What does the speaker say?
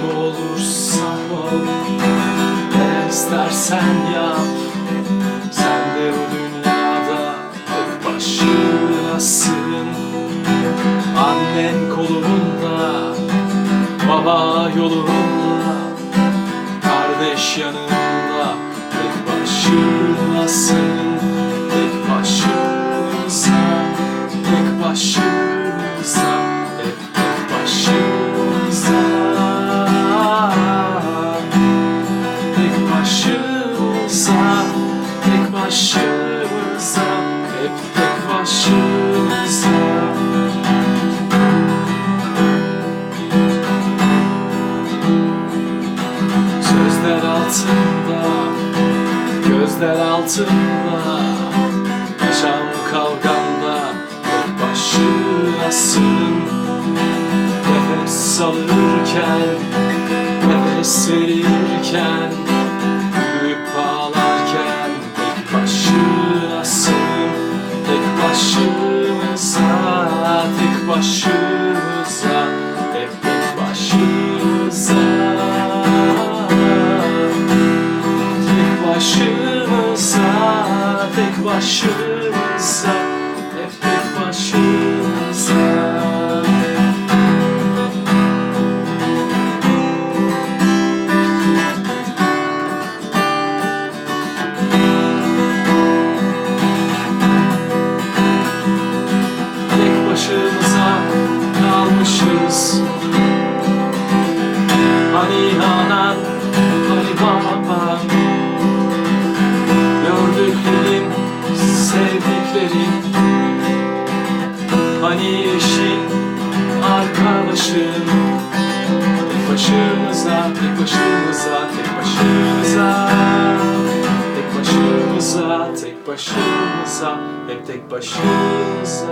kim olursan ol, ne istersen yap. Sen de bu dünyada tek başınasın. Annen kolunda, baba yolunda, kardeş yanında, tek başınasın. Tek başınıza, tek başınıza, hep tek başınıza. Tek başınıza, tek başınıza, hep tek başınıza. Sözler altında, gözler altında, yaşam kavganda tek başınasın. Nefes alırken, nefes verirken, büyük ağlarken tek başınasın. Tek başımıza, tek başımıza, hep tek başımıza. Tek başımıza, tek başımıza, hep tek başımıza. Tek başımıza kalmışız. Hani anan, hani baban, gördüklerin, sevdiklerin, hani eşin, arkadaşın. Tek başımıza, tek başımıza, tek başımıza, tek başımıza, tek başımıza, hep tek başımıza.